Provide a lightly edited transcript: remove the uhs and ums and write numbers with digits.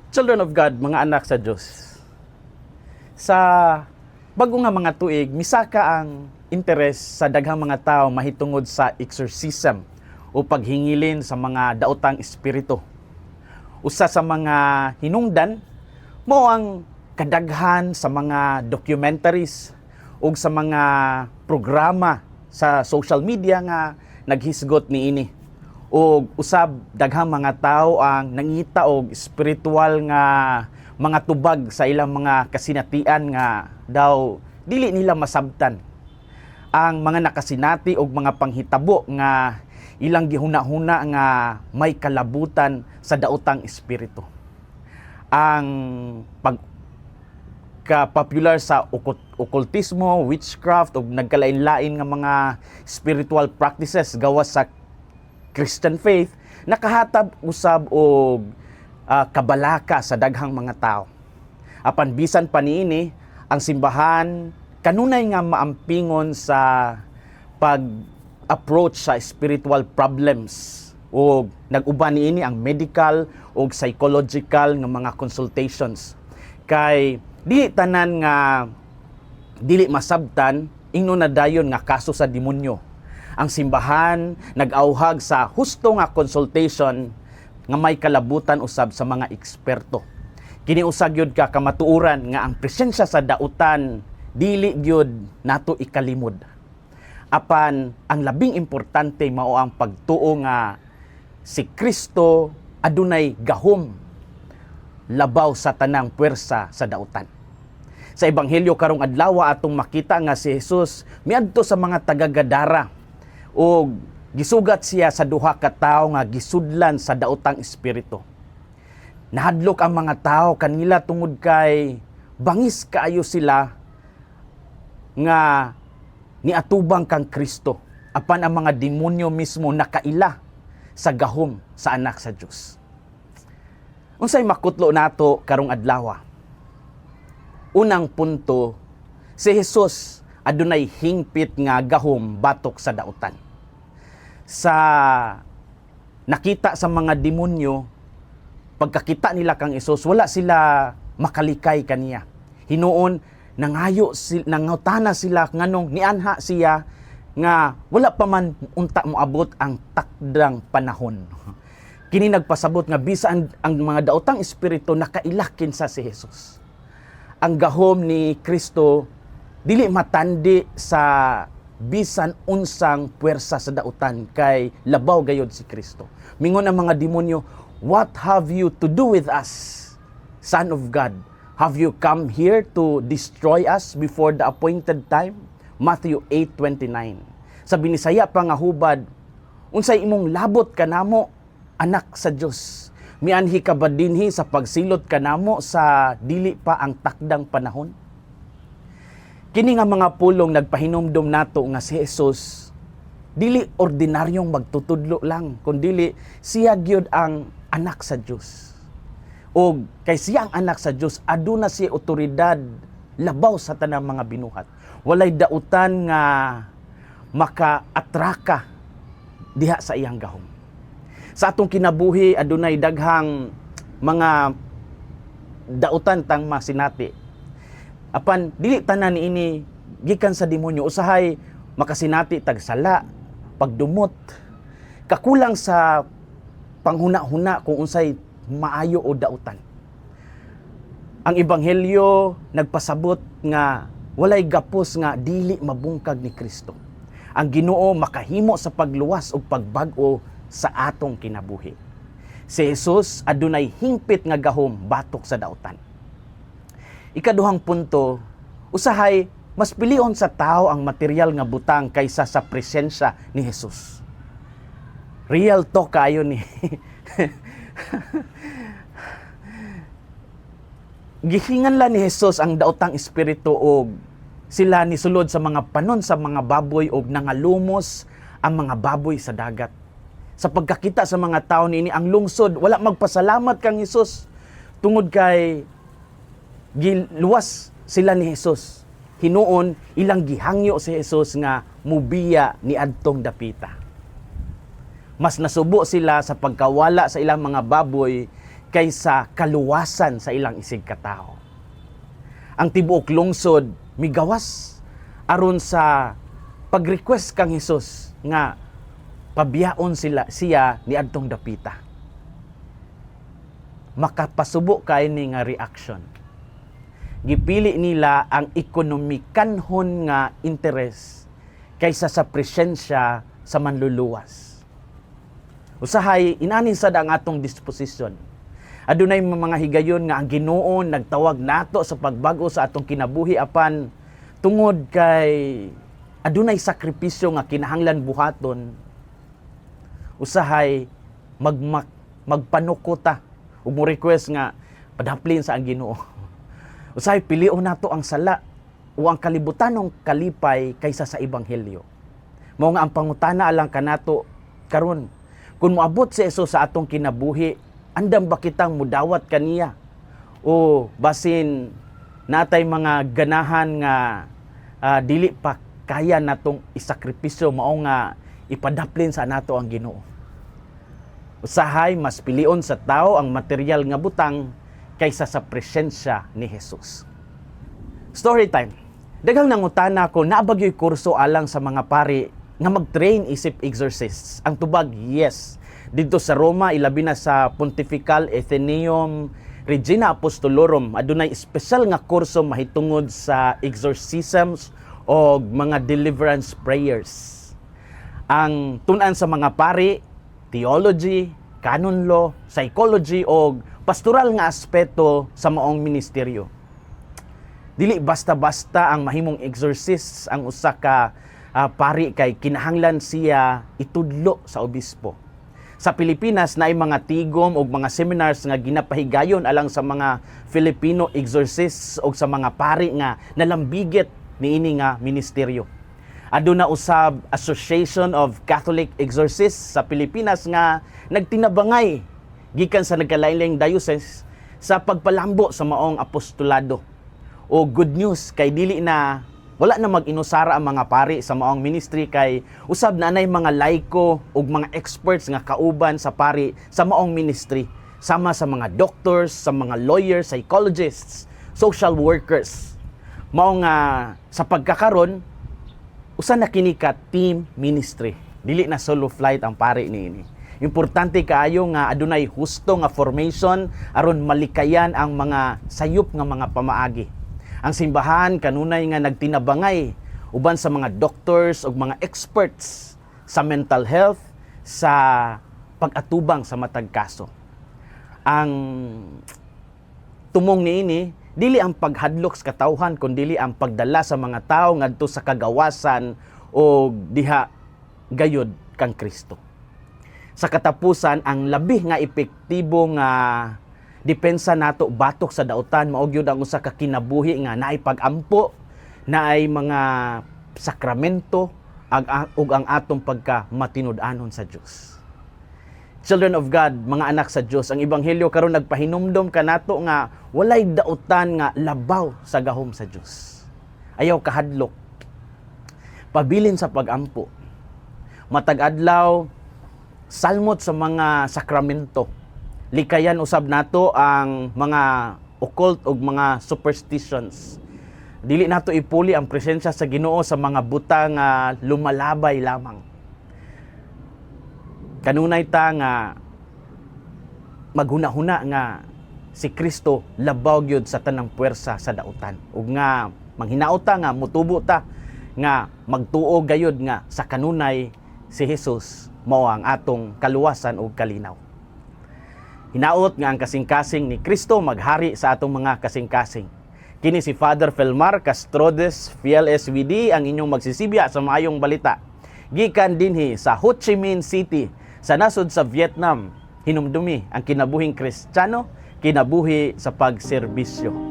Children of God, mga anak sa Diyos. Sa bago nga mga tuig, misaka ang interes sa daghang mga tao mahitungod sa exorcism o paghingilin sa mga daotang espiritu. Usa sa mga hinungdan mo ang kadaghan sa mga documentaries o sa mga programa sa social media nga naghisgot niini. O usab daghang mga tao ang nangita og spiritual nga mga tubag sa ilang mga kasinatian nga daw dili nila masabtan ang mga nakasinati og mga panghitabo nga ilang gihuna-huna nga may kalabutan sa daotang espiritu. Ang pagka-popular sa occultismo, witchcraft ug nagkalain-lain nga mga spiritual practices gawas sa Christian faith nakahatab usab og kabalaka sa daghang mga tao. Apan bisan pa niini ang simbahan kanunay nga maampingon sa pag-approach sa spiritual problems o nag-uban niini ang medical o psychological nga mga consultations. Kay dili tanan nga dili masabtan ingno na dayon nga kaso sa demonyo. Ang simbahan nag-auhag sa husto nga consultation nga may kalabutan usab sa mga eksperto. Kini usag gyud ka kamatuoran nga ang presensya sa dautan dili gyud nato ikalimod. Apan ang labing importante mao ang pagtuo nga si Kristo adunay gahom labaw sa tanang puwersa sa dautan. Sa ebanghelyo karong adlaw atong makita nga si Jesus miadto sa mga taga-Gadara o gisugat siya sa duha ka tawo nga gisudlan sa daotang espiritu. Nahadlok ang mga tawo kanila tungod kay bangis kaayo sila nga niatubang kang Kristo. Apan ang mga demonyo mismo nakaila sa gahom sa anak sa Dios. Unsay makutlo nato karong adlaw? Unang punto, si Jesus adunay hingpit nga gahom batok sa dautan. Sa nakita sa mga demonyo, pagkakita nila kang Hesus, wala sila makalikay kaniya. Hinuon nangutana sila nganong nianha siya nga wala pa man unta moabot ang takdang panahon. Kini nagpasabot nga bisan ang mga daotang espiritu nakailakin sa si Jesus. Ang gahom ni Kristo dili matandi sa bisan unsang puwersa sa dautan kay labaw gayod si Kristo. Mingon ang mga demonyo, "What have you to do with us, Son of God? Have you come here to destroy us before the appointed time?" Matthew 8:29. Sa binisaya pa nga hubad, unsay imong labot kanamo, anak sa Dios? Mianhi ka ba dinhi sa pagsilot kanamo sa dili pa ang takdang panahon? Kini nga mga pulong nagpahinumdom nato nga si Jesus dili ordinaryong magtutudlo lang, kundi siya gyud ang anak sa Dios. O kay siya ang anak sa Dios, aduna siya otoridad labaw sa tanang mga binuhat. Walay dautan nga maka-atraka diha sa iyang gahom. Sa atong kinabuhi adunay daghang mga dautan tang masinati. Apan dili tanan niini gikan sa demonyo, usahay makasinati tag sala, pagdumot, kakulang sa panghuna-huna kung unsay maayo o dautan. Ang ebanghelyo nagpasabot nga walay gapos nga dili mabungkag ni Kristo. Ang Ginoo makahimo sa pagluwas ug pagbag-o sa atong kinabuhi. Si Jesus adunay hingpit nga gahom batok sa dautan. Ikaduhang punto, usahay mas pilion sa tao ang material nga butang kaysa sa presensya ni Jesus. Real talk kayo ni. Gihingan la ni Jesus ang daotang espiritu og sila nisulod sa mga panon sa mga baboy og nangalumos ang mga baboy sa dagat. Sa pagkakita sa mga tao niini ang lungsod, wala magpasalamat kang Jesus tungod kay giluwas sila ni Jesus. Hinuon ilang gihangyo si Jesus nga mubiya ni adtong dapita. Mas nasubo sila sa pagkawala sa ilang mga baboy kaysa kaluwasan sa ilang isig katao. Ang tibuok lungsod migawas aron sa pag-request kang Hesus nga pabiyaon siya ni adtong dapita. Makapasubo kay ni nga reaction. Gipili nila ang ekonomikanhon nga interes kaysa sa presensya sa manluluwas. Usahay, inanin sad ang atong disposisyon. Adunay mga higayon nga ang Ginoo nagtawag nato sa pagbago sa atong kinabuhi apan tungod kay adunay sakripisyo nga kinahanglan buhaton. Usahay magpanukota ug mo request nga padaplin sa ang Ginoo. Usahay pilion nato ang sala o ang kalibutanong kalipay kaysa sa ebanghelyo. Mao nga ang pangutana alang kanato karon, kung moabot si Hesus sa atong kinabuhi, andam ba kitang mudawat kaniya? O basin natay mga ganahan nga dili pa kaya natong isakripisyo, mao nga ipadaplin sa nato ang Ginoo. Usahay mas pilion sa tao ang material nga butang kaysa sa presensya ni Hesus. Story time. Daghang nangutana ko naabagyoy kurso alang sa mga pari nga mag-train isip exorcists. Ang tubag, yes. Dito sa Roma, ilabi na sa Pontifical Athenaeum Regina Apostolorum, adunay espesyal nga kurso mahitungod sa exorcisms o mga deliverance prayers. Ang tunan sa mga pari, theology, canon law, psychology o pastoral nga aspeto sa maong ministeryo. Dili basta-basta ang mahimong exorcist ang usa ka pari kay kinahanglan siya itudlo sa obispo. Sa Pilipinas naay mga tigom o mga seminars nga ginapahigayon alang sa mga Filipino exorcists o sa mga pari nga nalambigit niini nga ministeryo. Aduna usab Association of Catholic Exorcists sa Pilipinas nga nagtinabangay gikan sa nagkalain-laing diocese sa pagpalambo sa maong apostolado. O good news kay dili na wala na mag-inusara ang mga pari sa maong ministry kay usab na nay mga laiko ug mga experts nga kauban sa pari sa maong ministry sama sa mga doctors, sa mga lawyers, psychologists, social workers. Mao nga sa pagkakaron usa na kini ka team ministry. Dili na solo flight ang pari niini. Importante kaayo nga adunay husto nga formation aron malikayan ang mga sayop nga mga pamaagi. Ang simbahan kanunay nga nagtinabangay uban sa mga doctors ug mga experts sa mental health, sa pag-atubang sa matag kaso. Ang tumong niini dili ang paghadlok sa katawhan kundi ang pagdala sa mga tawo ngadto sa kagawasan o diha gayud kang Kristo. Sa katapusan, ang labi nga epektibo nga depensa nato batok sa dautan mao gyud ang usa ka kinabuhi nga naay pag-ampo, naay mga sakramento ug ang atong pagka matinud-anon sa Dios. Children of God, mga anak sa Dios, ang ebanghelyo karon nagpahinumdom kanato nga walay dautan nga labaw sa gahom sa Dios. Ayaw kahadlok. Pabilin sa pag-ampo. Matag adlaw salmot sa mga sakramento. Likayan usab nato ang mga occult ug mga superstitions. Dili nato ipuli ang presensya sa Ginoo sa mga butang nga lumalabay lamang. Kanunay ta nga maghuna-huna nga si Kristo labaw gyud sa tanang puwersa sa dautan. Ug nga manghinaot ta nga mutubo ta nga magtuo gayud nga sa kanunay si Jesus mao ang atong kaluwasan ug kalinaw. Hinaot nga ang kasing-kasing ni Kristo maghari sa atong mga kasing-kasing. Kini si Father Felmar Castrodes, PLSVD, ang inyong magsisibya sa maayong balita. Gikan dinhi sa Ho Chi Minh City, sa nasod sa Vietnam, hinumdumi ang kinabuhing Kristiyano, kinabuhi sa pagserbisyo.